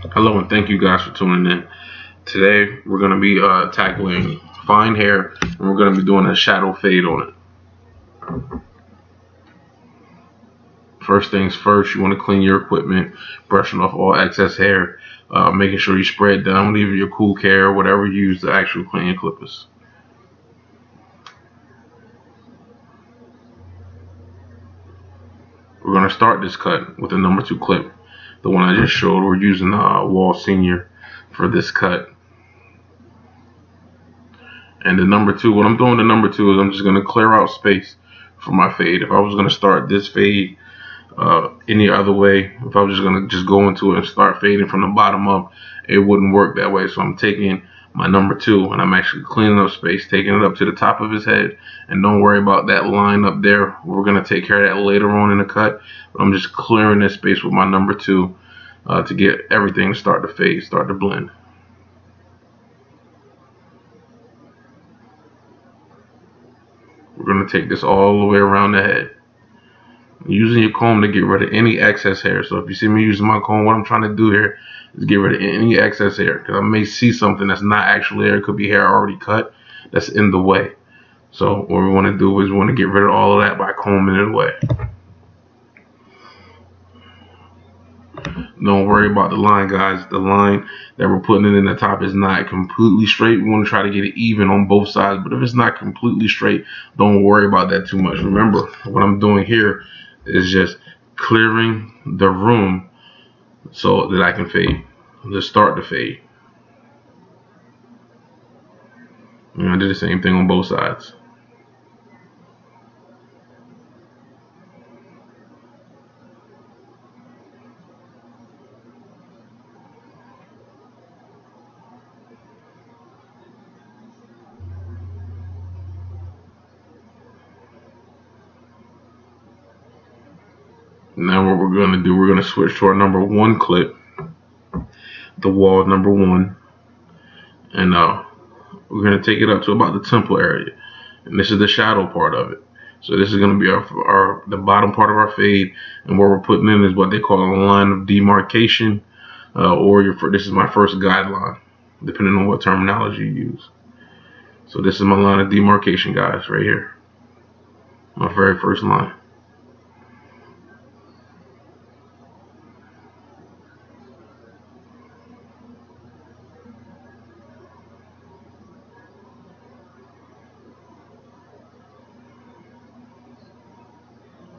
Hello and thank you guys for tuning in. Today we're going to be tackling fine hair and we're going to be doing a shadow fade on it. First things first, you want to clean your equipment, brushing off all excess hair, making sure you spray it down with either your cool care or whatever you use to actually clean your clippers. We're going to start this cut with the number 2 clip, the one I just showed. We're using Wall Senior for this cut. And the number 2, what I'm doing the number 2 is I'm just going to clear out space for my fade. If I was going to start this fade any other way, if I was just going to just go into it and start fading from the bottom up, it wouldn't work that way. So I'm taking my number 2 and I'm actually cleaning up space, taking it up to the top of his head. And don't worry about that line up there. We're going to take care of that later on in the cut. But I'm just clearing this space with my number 2 to get everything to start to fade, start to blend. We're going to take this all the way around the head. Using your comb to get rid of any excess hair. So if you see me using my comb, what I'm trying to do here is get rid of any excess hair. Because I may see something that's not actually hair. It could be hair already cut that's in the way. So what we want to do is we want to get rid of all of that by combing it away. Don't worry about the line, guys. The line that we're putting in the top is not completely straight. We want to try to get it even on both sides. But if it's not completely straight, don't worry about that too much. Remember, what I'm doing here is just clearing the room so that I can fade. Let's start the fade. And I did the same thing on both sides. Now what we're going to do, we're going to switch to our number 1 clip, the wall number 1, and we're going to take it up to about the temple area, and this is the shadow part of it. So this is going to be the bottom part of our fade, and what we're putting in is what they call a line of demarcation, this is my first guideline, depending on what terminology you use. So this is my line of demarcation, guys, right here, my very first line.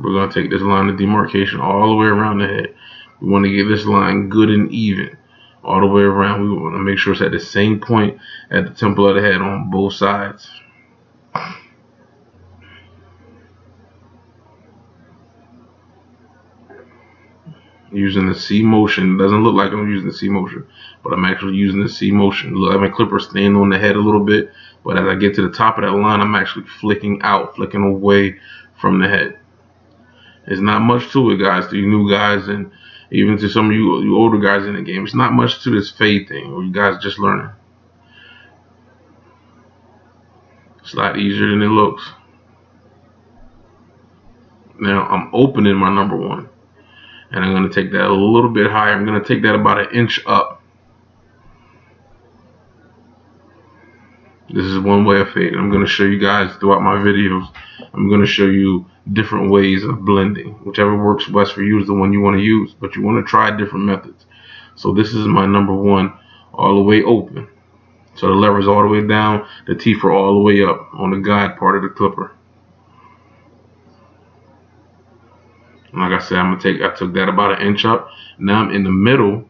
We're going to take this line of demarcation all the way around the head. We want to get this line good and even all the way around. We want to make sure it's at the same point at the temple of the head on both sides. Using the C motion. It doesn't look like I'm using the C motion, but I'm actually using the C motion. Look, I have my clipper staying on the head a little bit, but as I get to the top of that line, I'm actually flicking away from the head. There's not much to it, guys, to you new guys and even to some of you older guys in the game. It's not much to this fade thing, or you guys just learning. It's a lot easier than it looks. Now I'm opening my number 1, and I'm going to take that a little bit higher. I'm going to take that about an inch up. This is one way of fade. I'm going to show you guys throughout my videos. I'm going to show you different ways of blending. Whichever works best for you is the one you want to use, but you want to try different methods. So this is my number 1 all the way open. So the lever's all the way down, the teeth are all the way up on the guide part of the clipper. And like I said, I took that about an inch up. Now I'm in the middle,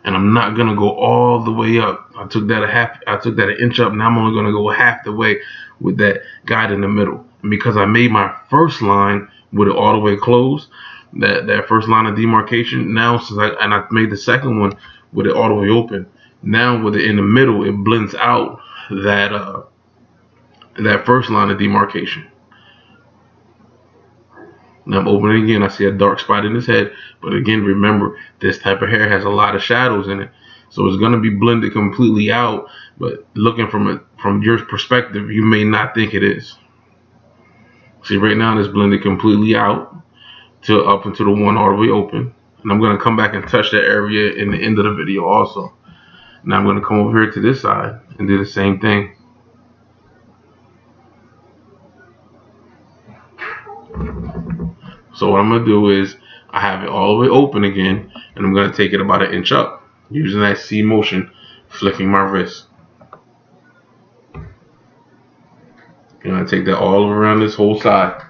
and I'm not gonna go all the way up. I took that an inch up. Now I'm only gonna go half the way with that guide in the middle. And because I made my first line with it all the way closed, that first line of demarcation, now I made the second one with it all the way open. Now with it in the middle, it blends out that first line of demarcation. Now I'm opening again. I see a dark spot in his head, but again, remember, this type of hair has a lot of shadows in it, so it's going to be blended completely out. But looking from your perspective, you may not think it is. See, right now it's blended completely out to up into the one all the way open. And I'm going to come back and touch that area in the end of the video also. Now I'm going to come over here to this side and do the same thing. So what I'm going to do is I have it all the way open again, and I'm going to take it about 1 inch up using that C motion, flicking my wrist. I'm going to take that all around this whole side.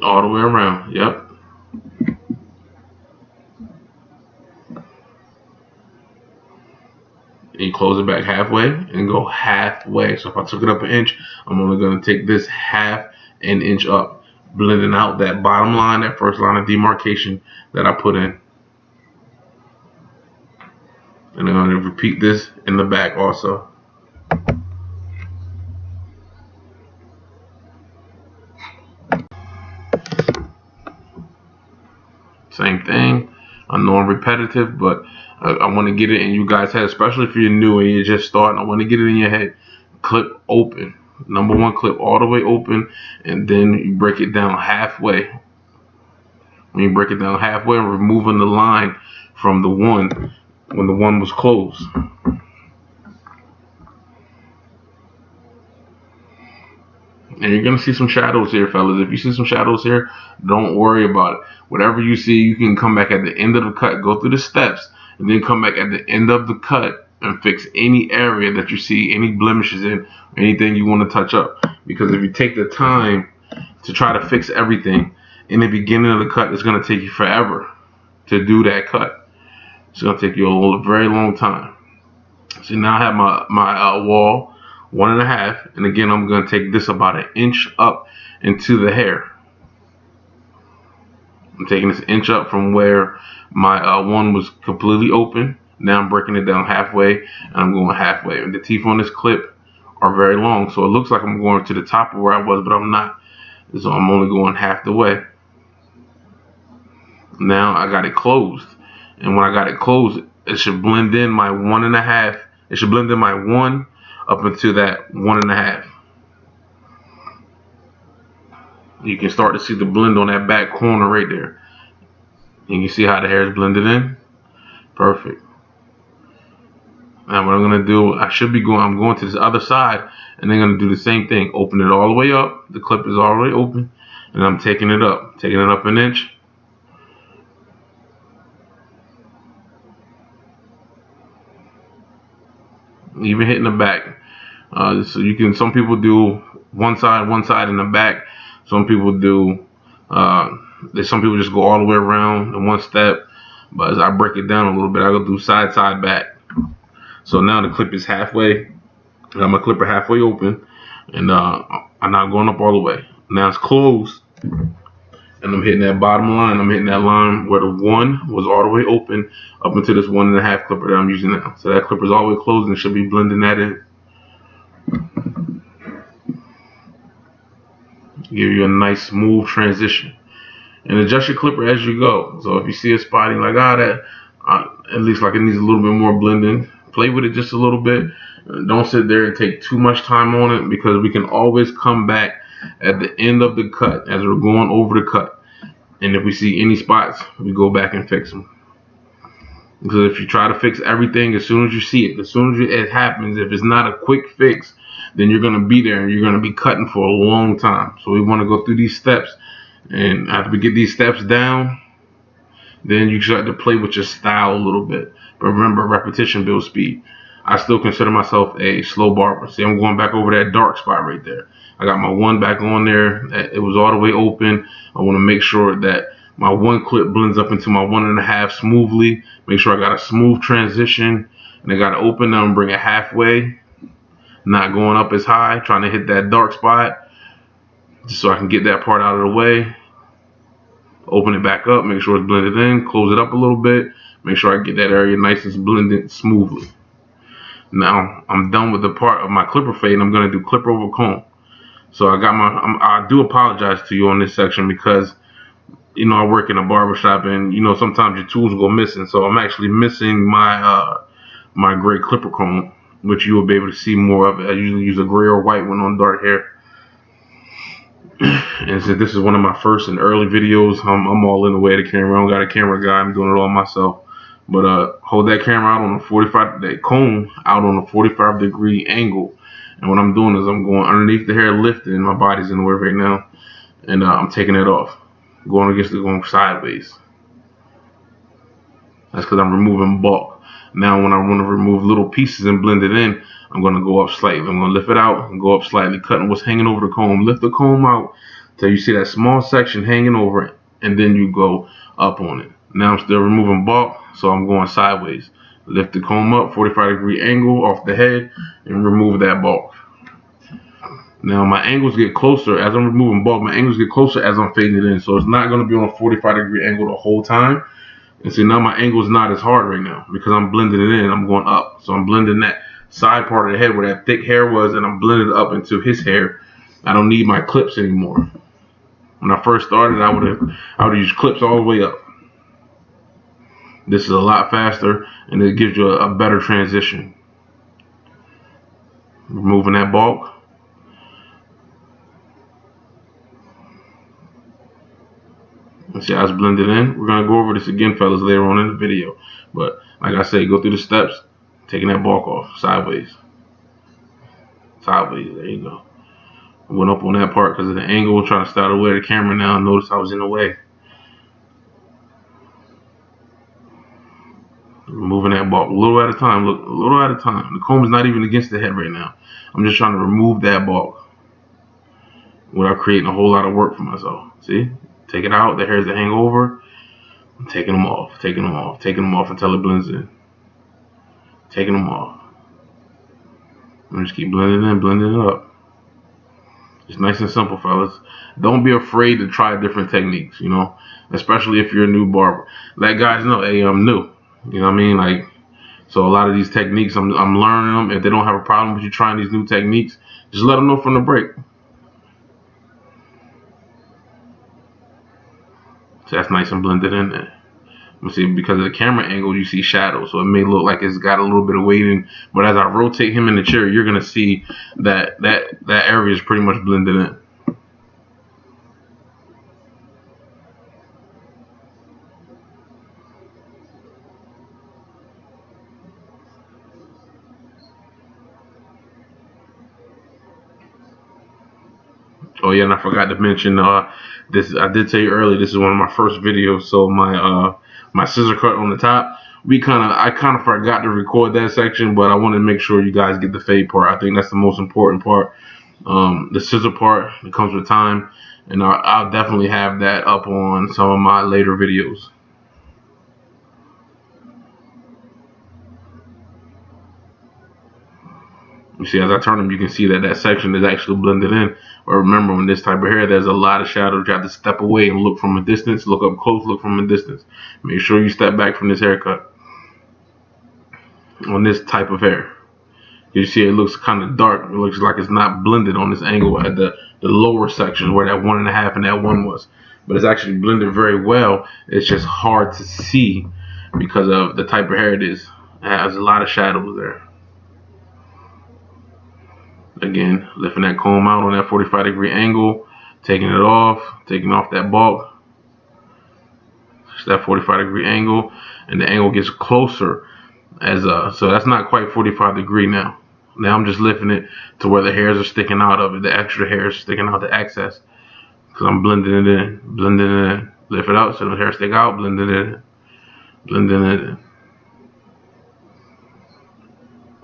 All the way around, yep. And you close it back halfway and go halfway. So if I took it up 1 inch, I'm only going to take this 1/2 inch up, blending out that bottom line, that first line of demarcation that I put in. And I'm going to repeat this in the back also. Same thing. I know I'm repetitive, but I want to get it in you guys' head, especially if you're new and you're just starting. I want to get it in your head. Clip open. Number one clip all the way open, and then you break it down halfway. When you break it down halfway, removing the line from the one when the one was closed. And you're going to see some shadows here, fellas. If you see some shadows here, don't worry about it. Whatever you see, you can come back at the end of the cut, go through the steps, and then come back at the end of the cut and fix any area that you see, any blemishes in, anything you want to touch up. Because if you take the time to try to fix everything in the beginning of the cut, it's going to take you forever to do that cut. It's going to take you a very long time. So now I have my wall 1.5, and again I'm going to take this about 1 inch up into the hair. I'm taking this inch up from where my one was completely open. Now I'm breaking it down halfway, and I'm going halfway. And the teeth on this clip are very long, so it looks like I'm going to the top of where I was, but I'm not. So I'm only going half the way. Now I got it closed, and when I got it closed, it should blend in my 1.5. It should blend in my 1 up into that 1.5. You can start to see the blend on that back corner right there. And you see how the hair is blended in? Perfect. Now what I'm going to do, I'm going to this other side, and I'm going to do the same thing. Open it all the way up. The clip is already open, and I'm taking it up 1 inch. Even hitting the back. So you can, some people do one side in the back. Some people do, some people just go all the way around in one step. But as I break it down a little bit, I go do side, back. So now the clip is halfway. I got my clipper halfway open, and I'm not going up all the way. Now it's closed, and I'm hitting that bottom line. I'm hitting that line where the 1 was all the way open up into this 1.5 clipper that I'm using now. So that clipper is all the way closed, and it should be blending that in. Give you a nice smooth transition, and adjust your clipper as you go. So if you see a spot and you're like, that at least like it needs a little bit more blending, play with it just a little bit. Don't sit there and take too much time on it, because we can always come back at the end of the cut as we're going over the cut, and if we see any spots, we go back and fix them. Because if you try to fix everything as soon as you see it, as soon as it happens, if it's not a quick fix, then you're going to be there and you're going to be cutting for a long time. So we want to go through these steps, and after we get these steps down, then you start to play with your style a little bit. But remember, repetition builds speed. I still consider myself a slow barber. See, I'm going back over that dark spot right there. I got my 1 back on there. It was all the way open. I want to make sure that my 1 clip blends up into my 1.5 smoothly. Make sure I got a smooth transition, and I got to open now and bring it halfway. Not going up as high, trying to hit that dark spot, just so I can get that part out of the way. Open it back up, make sure it's blended in, close it up a little bit, make sure I get that area nice and blended smoothly. Now I'm done with the part of my clipper fade, and I'm going to do clipper over comb. So I do apologize to you on this section, because I work in a barbershop, and sometimes your tools go missing. So I'm actually missing my my gray clipper comb, which you will be able to see more of. I usually use a gray or white one on dark hair. And since this is one of my first and early videos, I'm all in the way of the camera. I don't got a camera guy. I'm doing it all myself. But hold that camera out on a 45, that comb out on a 45-degree angle. And what I'm doing is I'm going underneath the hair, lifting. My body's in the way right now, and I'm taking it off, going sideways. That's because I'm removing bulk. Now when I want to remove little pieces and blend it in, I'm going to go up slightly. I'm going to lift it out and go up slightly, cutting what's hanging over the comb. Lift the comb out till you see that small section hanging over it, and then you go up on it. Now I'm still removing bulk, so I'm going sideways. Lift the comb up, 45-degree angle off the head, and remove that bulk. Now my angles get closer as I'm removing bulk. My angles get closer as I'm fading it in, so it's not going to be on a 45-degree angle the whole time. And see, now my angle is not as hard right now because I'm blending it in. I'm going up. So I'm blending that side part of the head where that thick hair was, and I'm blending it up into his hair. I don't need my clips anymore. When I first started, I would use clips all the way up. This is a lot faster, and it gives you a better transition. Removing that bulk. And see how it's blended in. We're gonna go over this again, fellas, later on in the video. But like I say, go through the steps, taking that bulk off, sideways. Sideways, there you go. I went up on that part because of the angle, trying to start away the camera now. Notice I was in the way. Removing that bulk a little at a time. Look, a little at a time. The comb is not even against the head right now. I'm just trying to remove that bulk without creating a whole lot of work for myself. See? Take it out. The hairs that hang over. I'm taking them off, taking them off, taking them off until it blends in. Taking them off. And just keep blending in, blending it up. It's nice and simple, fellas. Don't be afraid to try different techniques, you know, especially if you're a new barber. Let guys know, hey, I'm new. You know what I mean? Like, so a lot of these techniques, I'm learning them. If they don't have a problem with you trying these new techniques, just let them know from the break. So that's nice and blended in there. See, because of the camera angle, you see shadows, so it may look like it's got a little bit of weight in. But as I rotate him in the chair, you're gonna see that area is pretty much blended in. Oh yeah, and I forgot to mention this. I did tell you earlier. This is one of my first videos, so my scissor cut on the top. I kind of forgot to record that section, but I wanted to make sure you guys get the fade part. I think that's the most important part. The scissor part, it comes with time, and I'll definitely have that up on some of my later videos. You see, as I turn them, you can see that section is actually blended in. But remember, on this type of hair, there's a lot of shadows. You have to step away and look from a distance, look up close, look from a distance. Make sure you step back from this haircut on this type of hair. You see, it looks kind of dark. It looks like it's not blended on this angle at the lower section where that 1.5 and that 1 was. But it's actually blended very well. It's just hard to see because of the type of hair it is. It has a lot of shadows there. Again, lifting that comb out on that 45-degree angle, taking it off, taking off that bulk. It's that 45-degree angle, and the angle gets closer so that's not quite 45 degree now. Now I'm just lifting it to where the hairs are sticking out of it, the extra hairs sticking out, the excess, because I'm blending it in, blending it in. Lift it out so the hairs stick out, blending it in, blending it in.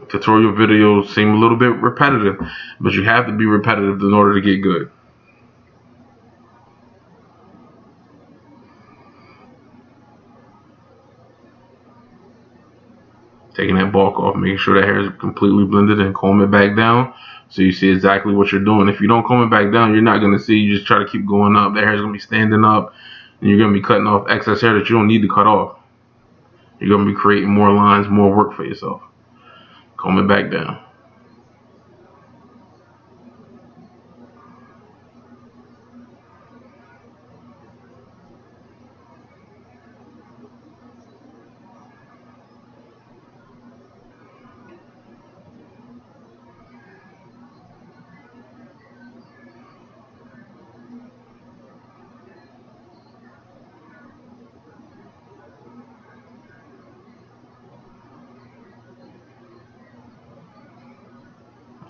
Tutorial videos seem a little bit repetitive, but you have to be repetitive in order to get good. Taking that bulk off, making sure that hair is completely blended, and comb it back down so you see exactly what you're doing. If you don't comb it back down, you're not going to see. You just try to keep going up. That hair is going to be standing up, and you're going to be cutting off excess hair that you don't need to cut off. You're going to be creating more lines, more work for yourself. Comb it back down.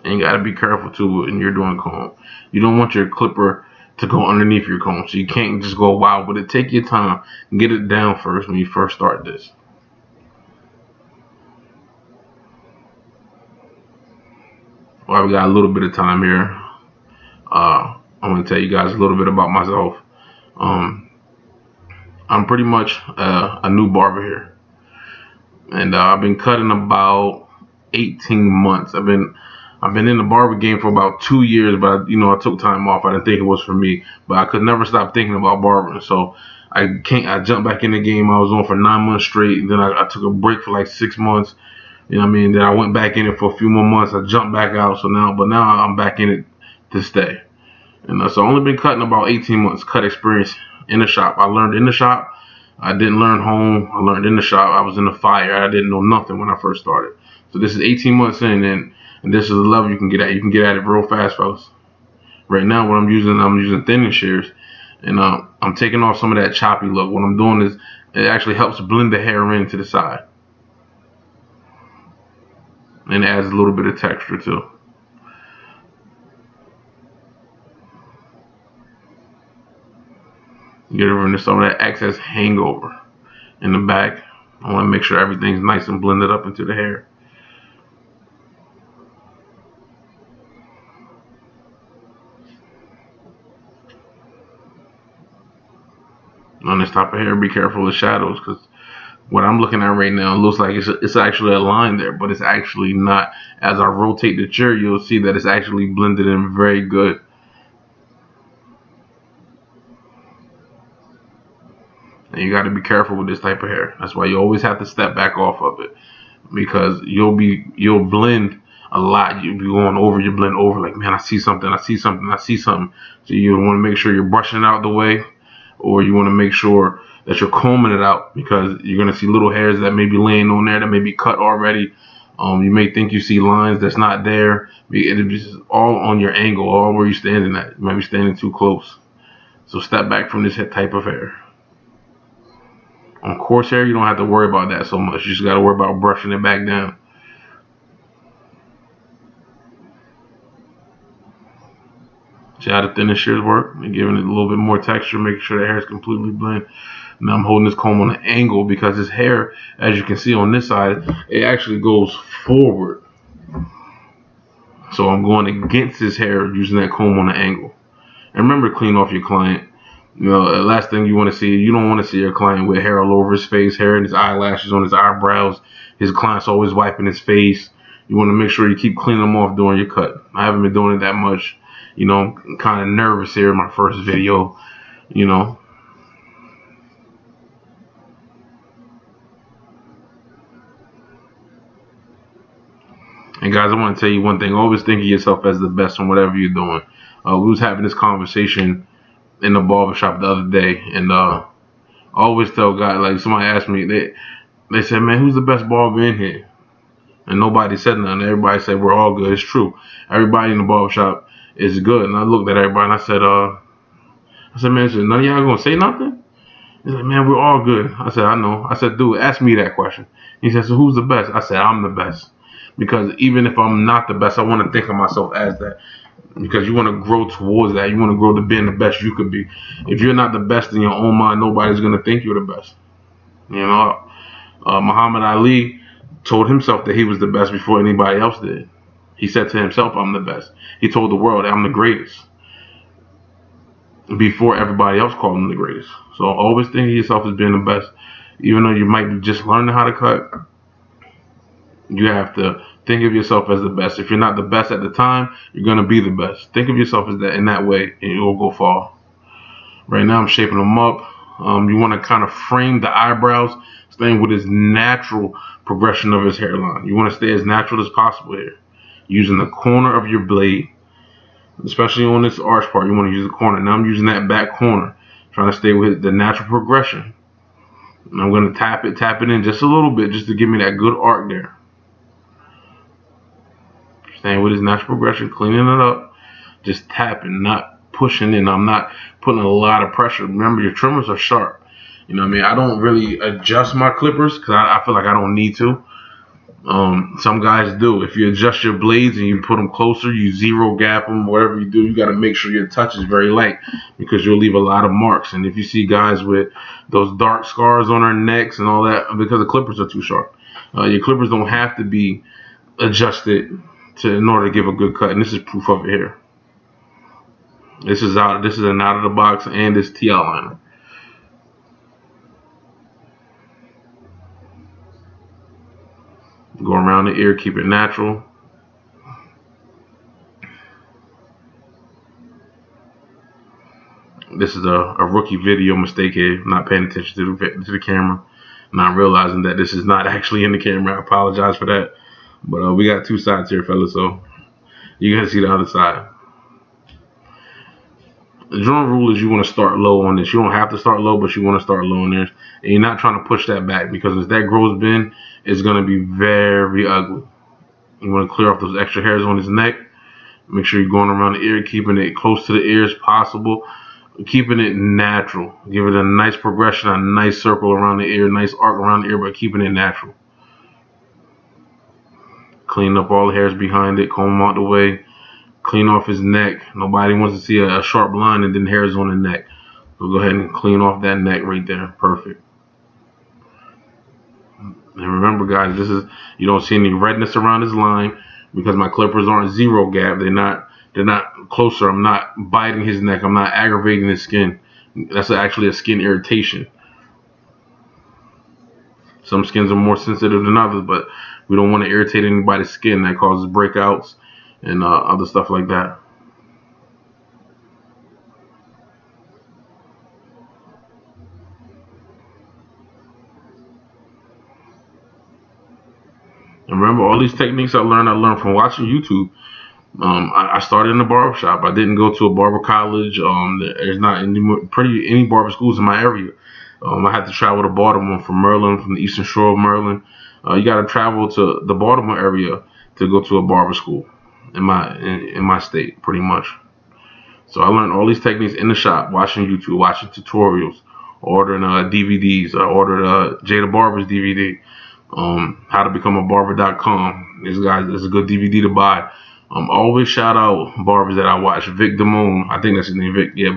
And you got to be careful too when you're doing comb. You don't want your clipper to go underneath your comb, so you can't just go wild with it. Take your time and get it down first when you first start this. While we got a little bit of time here, I'm going to tell you guys a little bit about myself. Um, I'm pretty much a new barber here, and I've been cutting about 18 months. I've been in the barber game for about 2 years, but I took time off. I didn't think it was for me, but I could never stop thinking about barbering. So I jumped back in the game. I was on for 9 months straight. Then I took a break for like 6 months. You know what I mean? Then I went back in it for a few more months. I jumped back out. But now I'm back in it to stay. And so I've only been cutting about 18 months cut experience in the shop. I learned in the shop. I didn't learn home. I learned in the shop. I was in the fire. I didn't know nothing when I first started. So this is 18 months in, and this is the level you can get at. You can get at it real fast, fellas. Right now, what I'm using thinning shears, and I'm taking off some of that choppy look. What I'm doing is it actually helps blend the hair in to the side, and it adds a little bit of texture too. Get rid of some of that excess hangover in the back. I want to make sure everything's nice and blended up into the hair. On this type of hair, be careful with shadows, because what I'm looking at right now, it looks like it's actually a line there, but it's actually not. As I rotate the chair, you'll see that it's actually blended in very good. And you got to be careful with this type of hair. That's why you always have to step back off of it, because you'll blend a lot. You'll be going over, you blend over like, man, I see something, I see something, I see something. So you want to make sure you're brushing it out the way, or you want to make sure that you're combing it out, because you're going to see little hairs that may be laying on there that may be cut already. You may think you see lines that's not there. It'll be just all on your angle, all where you're standing at. You might be standing too close. So step back from this type of hair. On coarse hair, you don't have to worry about that so much. You just got to worry about brushing it back down. See how the thinning shears work? And giving it a little bit more texture, making sure the hair is completely blend. Now I'm holding this comb on an angle, because this hair, as you can see on this side, it actually goes forward. So I'm going against this hair using that comb on an angle. And remember, clean off your client. The last thing you want to see, you don't want to see your client with hair all over his face, hair in his eyelashes, on his eyebrows. His client's always wiping his face. You want to make sure you keep cleaning them off during your cut. I haven't been doing it that much. I'm kind of nervous here in my first video, And guys, I want to tell you one thing. Always think of yourself as the best in whatever you're doing. We was having this conversation in the barbershop the other day, and I always tell guys, like, somebody asked me, they said, man, who's the best barber in here? And nobody said nothing. Everybody said we're all good. It's true. Everybody in the barbershop is good. And I looked at everybody and I said, man, none of y'all gonna say nothing? He's like, man, we're all good. I said, I know. I said, dude, ask me that question. He said, so who's the best? I said, I'm the best. Because even if I'm not the best, I want to think of myself as that. Because you want to grow towards that. You want to grow to being the best you could be. If you're not the best in your own mind, nobody's going to think you're the best. Muhammad Ali told himself that he was the best before anybody else did. He said to himself, I'm the best. He told the world, I'm the greatest, before everybody else called him the greatest. So always think of yourself as being the best. Even though you might be just learning how to cut, you have to think of yourself as the best. If you're not the best at the time, you're going to be the best. Think of yourself as that in that way, and you'll go far. Right now I'm shaping them up. You want to kind of frame the eyebrows, staying with his natural progression of his hairline. You want to stay as natural as possible here. Using the corner of your blade, especially on this arch part, you want to use the corner. Now I'm using that back corner, trying to stay with the natural progression. And I'm going to tap it in just a little bit, just to give me that good arc there. Staying with his natural progression, cleaning it up, just tapping, not pushing in. I'm not putting a lot of pressure. Remember, your trimmers are sharp. I don't really adjust my clippers, because I feel like I don't need to. Some guys do. If you adjust your blades and you put them closer, you zero gap them, whatever you do, you got to make sure your touch is very light because you'll leave a lot of marks. And if you see guys with those dark scars on their necks and all that, because the clippers are too sharp, your clippers don't have to be adjusted in order to give a good cut. And this is proof of it here. This is out. This is an out of the box and this T outliner. Go around the ear, keep it natural. This is a rookie video mistake here. I'm not paying attention to the camera, not realizing that this is not actually in the camera. I apologize for that. But we got two sides here, fellas, so you're going to see the other side. The general rule is you want to start low on this. You don't have to start low, but you want to start low on this. And you're not trying to push that back because if that grows in, it's going to be very ugly. You want to clear off those extra hairs on his neck. Make sure you're going around the ear, keeping it close to the ear as possible. Keeping it natural. Give it a nice progression, a nice circle around the ear, nice arc around the ear, but keeping it natural. Clean up all the hairs behind it, comb them out the way. Clean off his neck. Nobody wants to see a sharp line and then hairs on the neck. So go ahead and clean off that neck right there. Perfect. And remember, guys, you don't see any redness around his line because my clippers aren't zero gap. They're not closer. I'm not biting his neck. I'm not aggravating his skin. That's actually a skin irritation. Some skins are more sensitive than others, but we don't want to irritate anybody's skin. That causes breakouts and other stuff like that. And remember, all these techniques I learned from watching YouTube. I started in a barber shop. I didn't go to a barber college. There's not any barber schools in my area. I had to travel to Baltimore from Maryland, from the Eastern Shore of Maryland. You got to travel to the Baltimore area to go to a barber school in my state, pretty much. So I learned all these techniques in the shop, watching YouTube, watching tutorials, ordering DVDs. I ordered Jada Barber's DVD, How to Become a Barber.com. This is a good DVD to buy. Always shout out barbers that I watch. Vic Damone, I think that's his name. Vic, yeah,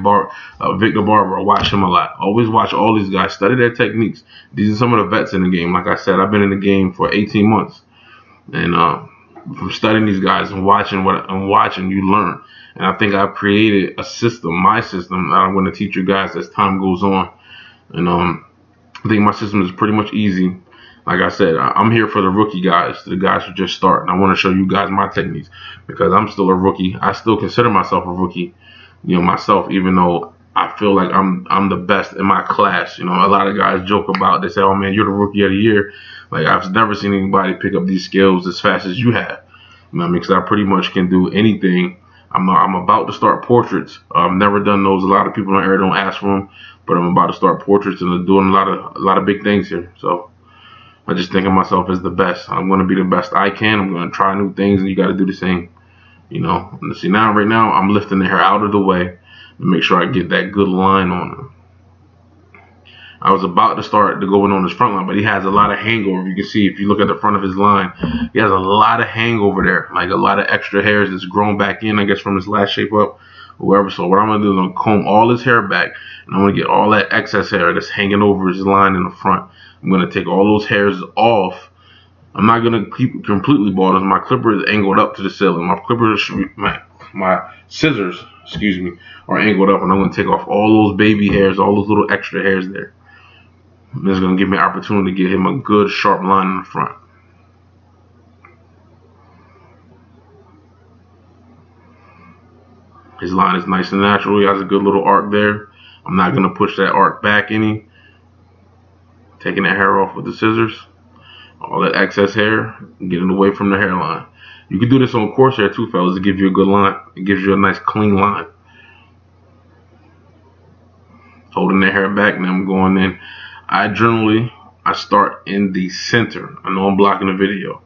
Vic the Barber. I watch him a lot. Always watch all these guys. Study their techniques. These are some of the vets in the game. Like I said, I've been in the game for 18 months, and from studying these guys and watching you learn. And I think I've created a system, my system, that I'm going to teach you guys as time goes on. And I think my system is pretty much easy. Like I said, I'm here for the rookie guys, the guys who just start. And I want to show you guys my techniques because I'm still a rookie. I still consider myself a rookie, myself, even though I feel like I'm the best in my class. A lot of guys joke about, they say, oh man, you're the rookie of the year. Like, I've never seen anybody pick up these skills as fast as you have. Because I pretty much can do anything. I'm about to start portraits. I've never done those. A lot of people in the area don't ask for them, but I'm about to start portraits and I'm doing a lot of big things here. So I just think of myself as the best. I'm going to be the best I can. I'm going to try new things, and you got to do the same. And see, right now, I'm lifting the hair out of the way to make sure I get that good line on him. I was about to start to go in on his front line, but he has a lot of hangover. You can see if you look at the front of his line, he has a lot of hangover there, like a lot of extra hairs that's grown back in, I guess, from his last shape up, or whatever. So what I'm going to do is I'm going to comb all his hair back, and I'm going to get all that excess hair that's hanging over his line in the front. I'm going to take all those hairs off. I'm not going to keep it completely bald. My clipper is angled up to the ceiling. My scissors, are angled up, and I'm going to take off all those baby hairs, all those little extra hairs there. This is going to give me an opportunity to get him a good sharp line in the front. His line is nice and natural. He has a good little arc there. I'm not going to push that arc back any. Taking that hair off with the scissors. All that excess hair, getting away from the hairline. You can do this on coarse hair too, fellas, to give you a good line. It gives you a nice clean line. Holding the hair back, and I'm going in. I start in the center. I know I'm blocking the video.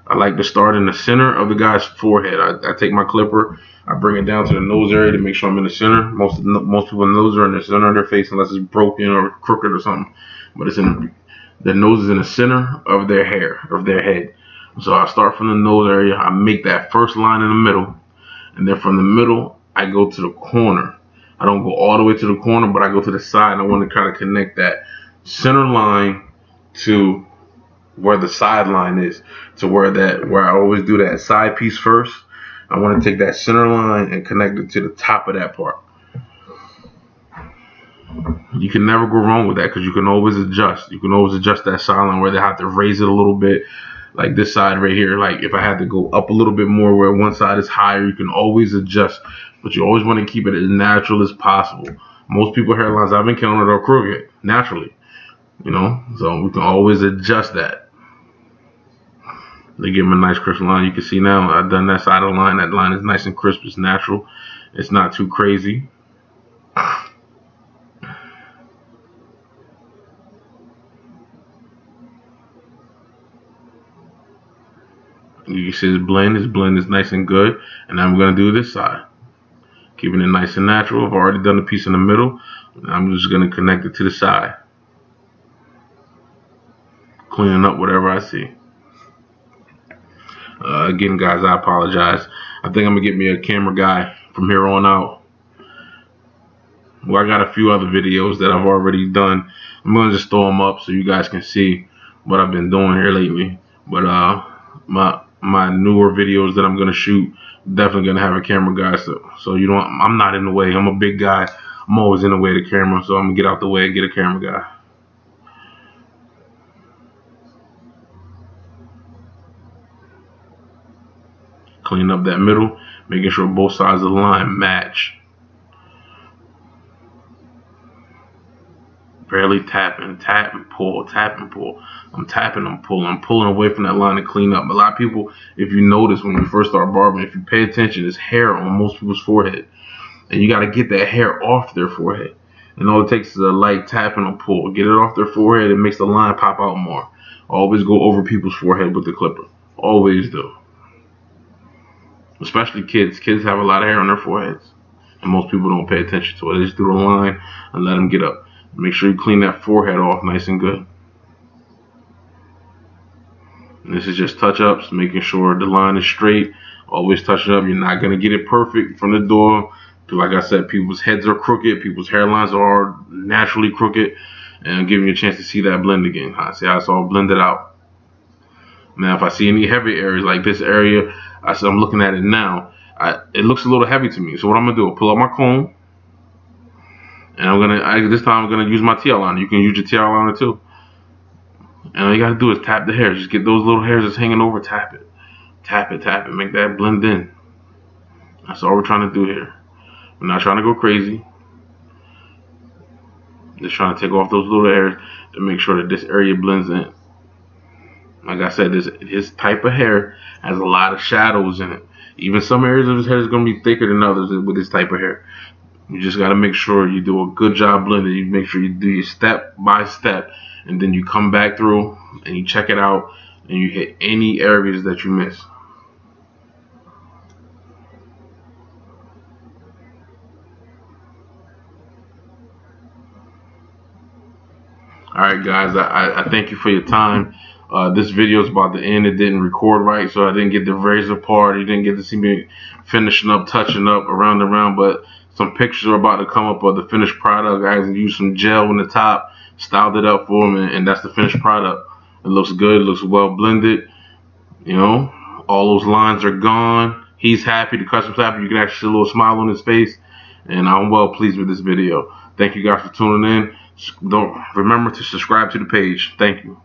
I like to start in the center of the guy's forehead. I take my clipper, I bring it down to the nose area to make sure I'm in the center. Most people's nose are in the center of their face unless it's broken or crooked or something. But it's in the nose is in the center of their hair, of their head. So I start from the nose area. I make that first line in the middle, and then from the middle I go to the corner. I don't go all the way to the corner, but I go to the side, and I want to try to connect that center line to where the sideline is, to where I always do that side piece first. I want to take that center line and connect it to the top of that part. You can never go wrong with that because you can always adjust. You can always adjust that sideline where they have to raise it a little bit, like this side right here. Like if I had to go up a little bit more where one side is higher, you can always adjust, but you always want to keep it as natural as possible. Most people hairlines I've encountered are crooked naturally, you know, so we can always adjust that. They give them a nice crisp line. You can see now I've done that side of the line. That line is nice and crisp. It's natural. It's not too crazy. You can see this blend is nice and good. And now I'm going to do this side. Keeping it nice and natural. I've already done the piece in the middle. I'm just going to connect it to the side. Cleaning up whatever I see. Again, guys, I apologize. I think I'm going to get me a camera guy from here on out. Well, I got a few other videos that I've already done. I'm going to just throw them up so you guys can see what I've been doing here lately. But my newer videos that I'm going to shoot, definitely going to have a camera guy. So you know, I'm not in the way. I'm a big guy. I'm always in the way of the camera. So I'm going to get out the way and get a camera guy. Clean up that middle, making sure both sides of the line match. Barely tapping, tap and pull, tap and pull. I'm tapping, I'm pulling away from that line to clean up. A lot of people, if you notice when you first start barbering, if you pay attention, there's hair on most people's forehead. And you got to get that hair off their forehead. And all it takes is a light tap and a pull. Get it off their forehead, it makes the line pop out more. Always go over people's forehead with the clipper. Always do. Especially kids. Kids have a lot of hair on their foreheads. And most people don't pay attention to it. They just do the line and let them get up. Make sure you clean that forehead off nice and good. And this is just touch-ups, making sure the line is straight. Always touch it up. You're not going to get it perfect from the door. Like I said, people's heads are crooked. People's hairlines are naturally crooked. And I'm giving you a chance to see that blend again. See how it's all blended out. Now, if I see any heavy areas like this area, I'm looking at it now. It looks a little heavy to me. So what I'm gonna do? Pull out my comb, and this time I'm gonna use my TL liner. You can use your TL liner too. And all you gotta do is tap the hair. Just get those little hairs that's hanging over. Tap it, tap it, tap it. Make that blend in. That's all we're trying to do here. We're not trying to go crazy. Just trying to take off those little hairs to make sure that this area blends in. Like I said, his type of hair has a lot of shadows in it. Even some areas of his hair is going to be thicker than others with this type of hair. You just got to make sure you do a good job blending. You make sure you do your step by step, and then you come back through and you check it out, and you hit any areas that you miss. Alright guys, I thank you for your time. This video is about to end. It didn't record right, so I didn't get the razor part. You didn't get to see me finishing up, touching up around and around, but some pictures are about to come up of the finished product. I used some gel in the top, styled it up for him, and that's the finished product. It looks good, it looks well blended. You know, all those lines are gone. He's happy, the customer's happy. You can actually see a little smile on his face, and I'm well pleased with this video. Thank you guys for tuning in. Don't remember to subscribe to the page. Thank you.